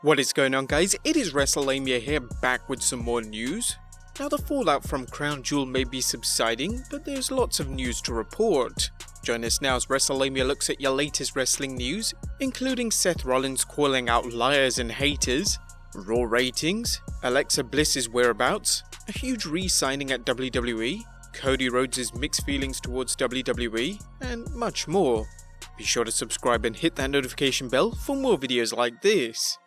What is going on, guys? It is Wrestlelamia here, back with some more news. Now, the fallout from Crown Jewel may be subsiding, but there's lots of news to report. Join us now as Wrestlelamia looks at your latest wrestling news, including Seth Rollins calling out liars and haters, Raw ratings, Alexa Bliss's whereabouts, a huge re-signing at WWE, Cody Rhodes' mixed feelings towards WWE, and much more. Be sure to subscribe and hit that notification bell for more videos like this.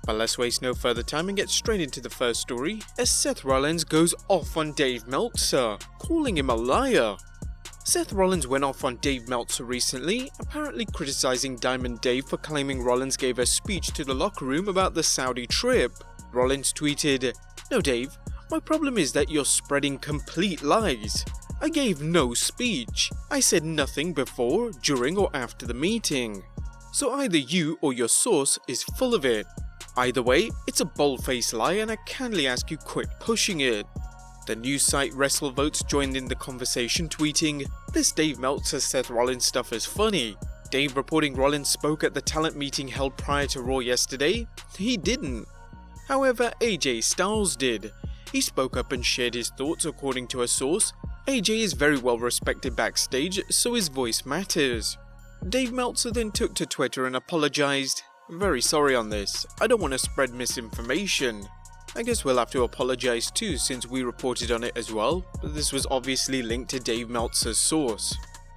But let's waste no further time and get straight into the first story, as Seth Rollins goes off on Dave Meltzer, calling him a liar. Seth Rollins went off on Dave Meltzer recently, apparently criticizing Diamond Dave for claiming Rollins gave a speech to the locker room about the Saudi trip. Rollins tweeted, "No Dave, my problem is that you're spreading complete lies. I gave no speech. I said nothing before, during or after the meeting. So either you or your source is full of it. Either way, it's a bold-faced lie and I kindly ask you quit pushing it." The news site WrestleVotes joined in the conversation, tweeting, "This Dave Meltzer Seth Rollins stuff is funny. Dave reporting Rollins spoke at the talent meeting held prior to Raw yesterday? He didn't. However, AJ Styles did. He spoke up and shared his thoughts according to a source. AJ is very well respected backstage, so his voice matters." Dave Meltzer then took to Twitter and apologized. "Very sorry on this. I don't want to spread misinformation. I guess we'll have to apologize too since we reported on it as well, but this was obviously linked to Dave Meltzer's source.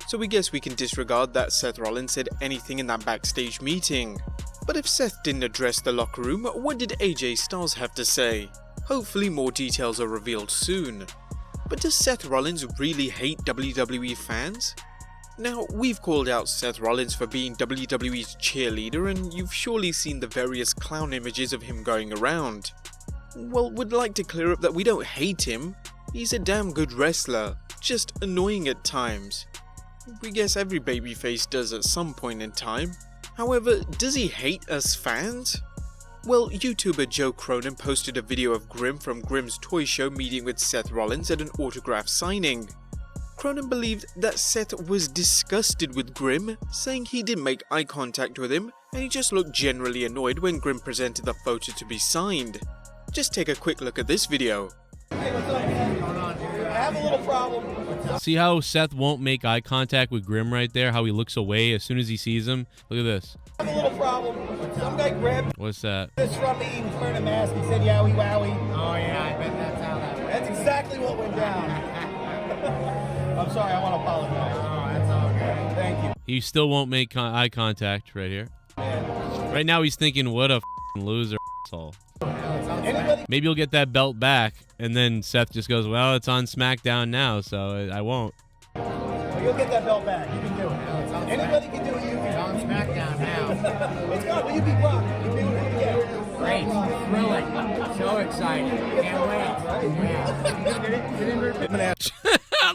So we guess we can disregard that Seth Rollins said anything in that backstage meeting." But if Seth didn't address the locker room, what did AJ Styles have to say? Hopefully more details are revealed soon. But does Seth Rollins really hate WWE fans? Now, we've called out Seth Rollins for being WWE's cheerleader, and you've surely seen the various clown images of him going around. Well, we'd like to clear up that we don't hate him. He's a damn good wrestler, just annoying at times. We guess every babyface does at some point in time. However, does he hate us fans? Well, YouTuber Joe Cronin posted a video of Grimm from Grimm's Toy Show meeting with Seth Rollins at an autograph signing. Cronin believed that Seth was disgusted with Grimm, saying he didn't make eye contact with him and he just looked generally annoyed when Grimm presented the photo to be signed. Just take a quick look at this video. Hey, what's up, man? What's going on, dude? I have a little problem. See how Seth won't make eye contact with Grimm right there? How he looks away as soon as he sees him? Look at this. I have a little problem. Some guy grabbed What's that? this from me. He was wearing a mask. He said, "Yowie wowie." Oh yeah, I bet that's how that went. That's exactly what went down. I'm sorry. I want to apologize. Oh, that's all good. Thank you. He still won't make eye contact right here. Man. Right now he's thinking, what a f***ing loser asshole. Anybody? Maybe you'll get that belt back, and then Seth just goes, well, it's on SmackDown now, so I won't. You'll get that belt back. You can do it. Anybody can do it. You It's can. on SmackDown now. It's gone. Will you be Brock? You can do it again. Great, thrilling, so excited. Can't wait.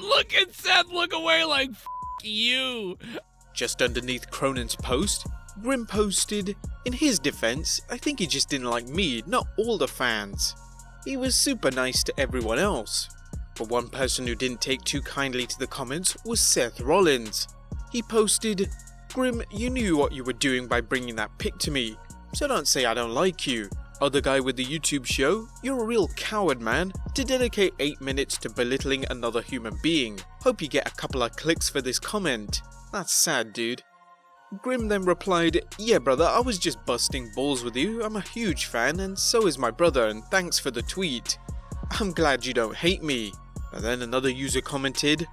Look at Seth look away like, f*** you. Just underneath Cronin's post, Grimm posted, "In his defense, I think he just didn't like me, not all the fans. He was super nice to everyone else." But one person who didn't take too kindly to the comments was Seth Rollins. He posted, "Grimm, you knew what you were doing by bringing that pic to me, so don't say I don't like you. Other guy with the YouTube show, you're a real coward, man, to dedicate 8 minutes to belittling another human being. Hope you get a couple of clicks for this comment. That's sad, dude." Grimm then replied, "Yeah brother, I was just busting balls with you. I'm a huge fan and so is my brother, and thanks for the tweet. I'm glad you don't hate me." And then another user commented,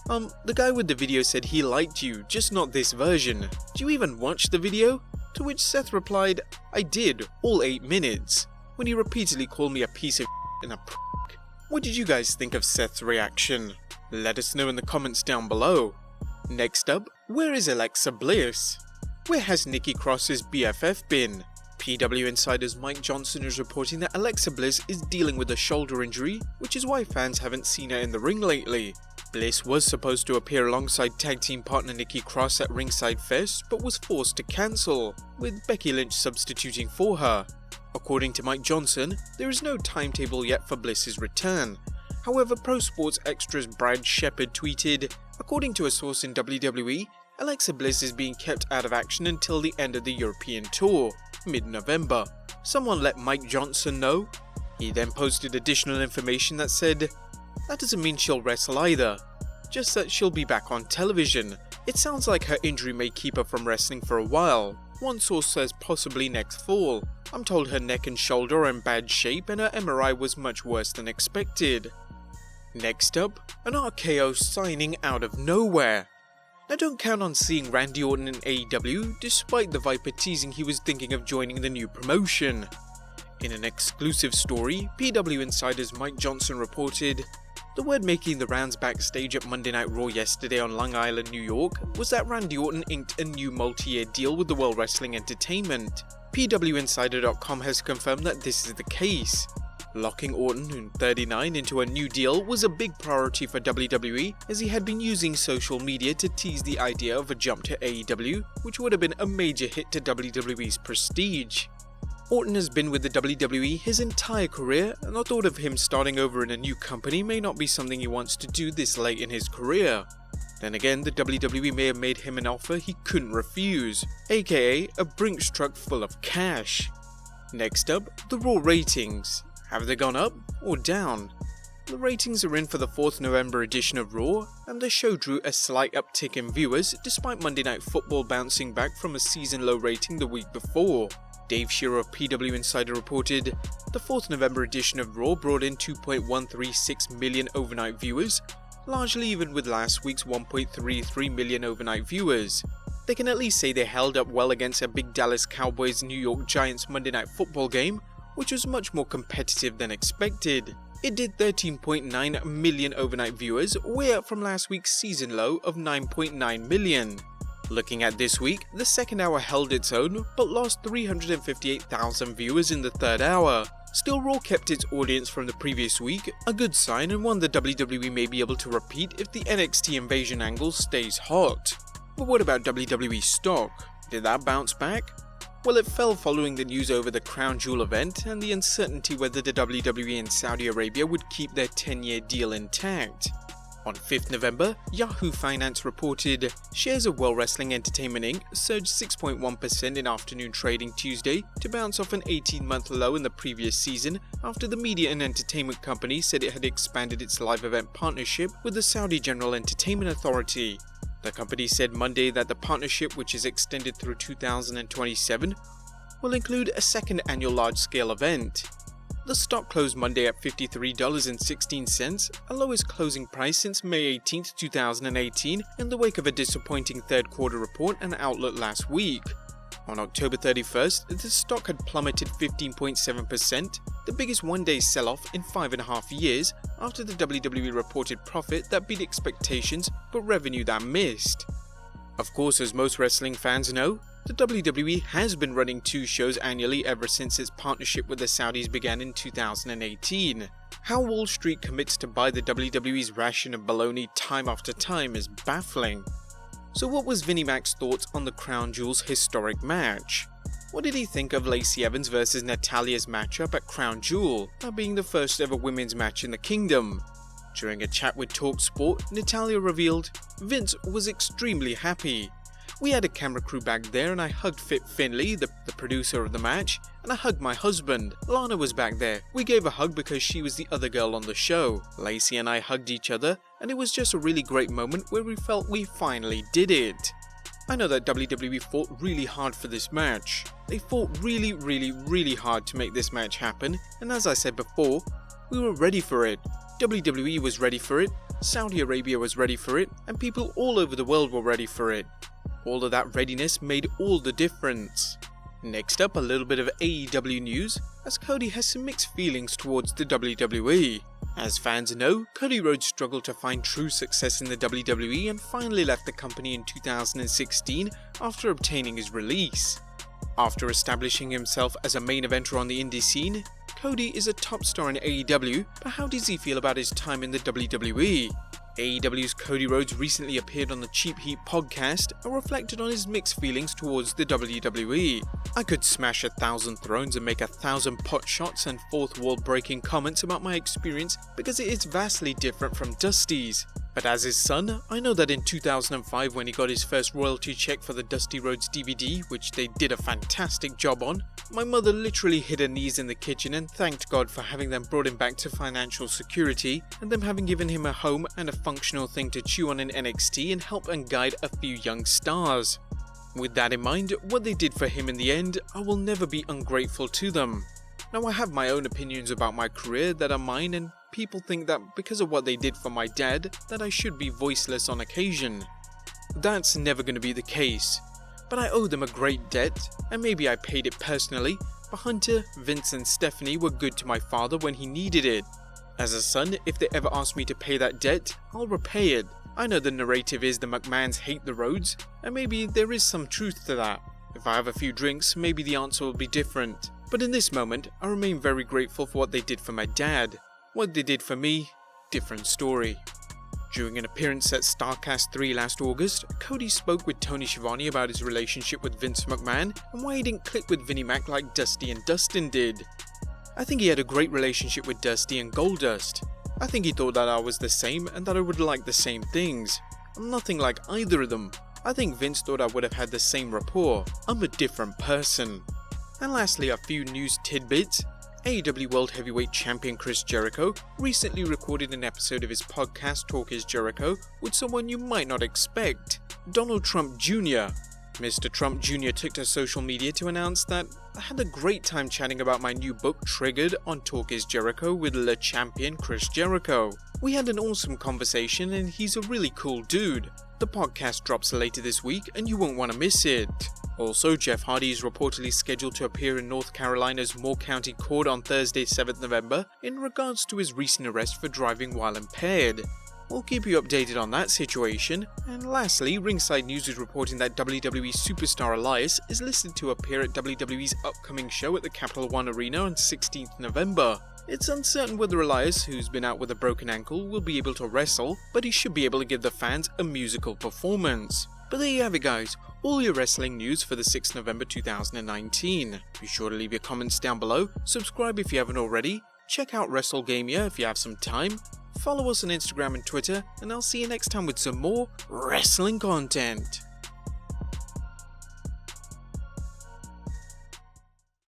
"The guy with the video said he liked you, just not this version. Do you even watch the video?" To which Seth replied, "I did, all 8 minutes," when he repeatedly called me a piece of and a prick. What did you guys think of Seth's reaction? Let us know in the comments down below. Next up, where is Alexa Bliss? Where has Nikki Cross's BFF been? PW Insider's Mike Johnson is reporting that Alexa Bliss is dealing with a shoulder injury, which is why fans haven't seen her in the ring lately. Bliss was supposed to appear alongside tag team partner Nikki Cross at Ringside Fest, but was forced to cancel, with Becky Lynch substituting for her. According to Mike Johnson, there is no timetable yet for Bliss's return. However, Pro Sports Extra's Brad Shepard tweeted, "According to a source in WWE, Alexa Bliss is being kept out of action until the end of the European tour, mid-November. Someone let Mike Johnson know." He then posted additional information that said, "That doesn't mean she'll wrestle either, just that she'll be back on television. It sounds like her injury may keep her from wrestling for a while. One source says possibly next fall. I'm told her neck and shoulder are in bad shape and her MRI was much worse than expected." Next up, an RKO signing out of nowhere. Now don't count on seeing Randy Orton in AEW, despite the Viper teasing he was thinking of joining the new promotion. In an exclusive story, PW Insider's Mike Johnson reported, "The word making the rounds backstage at Monday Night Raw yesterday on Long Island, New York, was that Randy Orton inked a new multi-year deal with the World Wrestling Entertainment. PWInsider.com has confirmed that this is the case. Locking Orton, who's 39, into a new deal was a big priority for WWE, as he had been using social media to tease the idea of a jump to AEW, which would have been a major hit to WWE's prestige. Orton has been with the WWE his entire career, and the thought of him starting over in a new company may not be something he wants to do this late in his career. Then again, the WWE may have made him an offer he couldn't refuse, aka a Brinks truck full of cash." Next up, the Raw ratings. Have they gone up or down? The ratings are in for the 4th November edition of Raw, and the show drew a slight uptick in viewers despite Monday Night Football bouncing back from a season-low rating the week before. Dave Shearer of PW Insider reported, "The 4th November edition of Raw brought in 2.136 million overnight viewers, largely even with last week's 1.33 million overnight viewers. They can at least say they held up well against a big Dallas Cowboys New York Giants Monday Night Football game, which was much more competitive than expected. It did 13.9 million overnight viewers, way up from last week's season low of 9.9 million. Looking at this week, the second hour held its own, but lost 358,000 viewers in the third hour. Still, Raw kept its audience from the previous week, a good sign and one the WWE may be able to repeat if the NXT invasion angle stays hot. But what about WWE stock? Did that bounce back? Well, it fell following the news over the Crown Jewel event and the uncertainty whether the WWE and Saudi Arabia would keep their 10-year deal intact. On 5th November, Yahoo Finance reported, shares of World Wrestling Entertainment Inc. surged 6.1% in afternoon trading Tuesday to bounce off an 18-month low in the previous season after the media and entertainment company said it had expanded its live event partnership with the Saudi General Entertainment Authority. The company said Monday that the partnership, which is extended through 2027, will include a second annual large-scale event. The stock closed Monday at $53.16, a lowest closing price since May 18, 2018, in the wake of a disappointing third-quarter report and outlook last week. On October 31st, the stock had plummeted 15.7%, the biggest one-day sell-off in 5.5 years, after the WWE reported profit that beat expectations but revenue that missed. Of course, as most wrestling fans know, the WWE has been running 2 shows annually ever since its partnership with the Saudis began in 2018. How Wall Street commits to buy the WWE's ration of baloney time after time is baffling. So what was Vinnie Mac's thoughts on the Crown Jewel's historic match? What did he think of Lacey Evans vs Natalya's matchup at Crown Jewel, that being the first ever women's match in the kingdom? During a chat with TalkSport, Natalya revealed, "Vince was extremely happy. We had a camera crew back there and I hugged Fit Finlay, the producer of the match, and I hugged my husband. Lana was back there. We gave a hug because she was the other girl on the show. Lacey and I hugged each other, and it was just a really great moment where we felt we finally did it." I know that WWE fought really hard for this match. They fought really hard to make this match happen, and as I said before, we were ready for it. WWE was ready for it, Saudi Arabia was ready for it, and people all over the world were ready for it. All of that readiness made all the difference. Next up, a little bit of AEW news, as Cody has some mixed feelings towards the WWE. As fans know, Cody Rhodes struggled to find true success in the WWE and finally left the company in 2016 after obtaining his release. After establishing himself as a main eventer on the indie scene, Cody is a top star in AEW, but how does he feel about his time in the WWE? AEW's Cody Rhodes recently appeared on the Cheap Heat podcast and reflected on his mixed feelings towards the WWE. I could smash 1,000 thrones and make 1,000 pot shots and fourth wall breaking comments about my experience because it is vastly different from Dusty's. But as his son, I know that in 2005 when he got his first royalty check for the Dusty Rhodes DVD, which they did a fantastic job on, my mother literally hit her knees in the kitchen and thanked God for having them brought him back to financial security and them having given him a home and a functional thing to chew on in NXT and help and guide a few young stars. With that in mind, what they did for him in the end, I will never be ungrateful to them. Now I have my own opinions about my career that are mine, and people think that because of what they did for my dad, that I should be voiceless on occasion. That's never going to be the case. But I owe them a great debt, and maybe I paid it personally, but Hunter, Vince and Stephanie were good to my father when he needed it. As a son, if they ever ask me to pay that debt, I'll repay it. I know the narrative is the McMahons hate the Rhodes, and maybe there is some truth to that. If I have a few drinks, maybe the answer will be different. But in this moment, I remain very grateful for what they did for my dad. What they did for me, different story. During an appearance at StarCast 3 last August, Cody spoke with Tony Schiavone about his relationship with Vince McMahon and why he didn't click with Vinnie Mac like Dusty and Dustin did. I think he had a great relationship with Dusty and Goldust. I think he thought that I was the same and that I would like the same things. I'm nothing like either of them. I think Vince thought I would have had the same rapport. I'm a different person. And lastly, a few news tidbits. AEW World Heavyweight Champion Chris Jericho recently recorded an episode of his podcast Talk is Jericho with someone you might not expect, Donald Trump Jr. Mr. Trump Jr. took to social media to announce that I had a great time chatting about my new book Triggered on Talk is Jericho with Le Champion Chris Jericho. We had an awesome conversation and he's a really cool dude. The podcast drops later this week and you won't want to miss it. Also, Jeff Hardy is reportedly scheduled to appear in North Carolina's Moore County Court on Thursday, 7th November in regards to his recent arrest for driving while impaired. We'll keep you updated on that situation. And lastly, Ringside News is reporting that WWE superstar LIARS is listed to appear at WWE's upcoming show at the Capital One Arena on 16th November. It's uncertain whether LIARS, who's been out with a broken ankle, will be able to wrestle, but he should be able to give the fans a musical performance. But there you have it guys, all your wrestling news for the 6th November 2019. Be sure to leave your comments down below, subscribe if you haven't already, check out Wrestlelamia if you have some time, follow us on Instagram and Twitter, and I'll see you next time with some more wrestling content.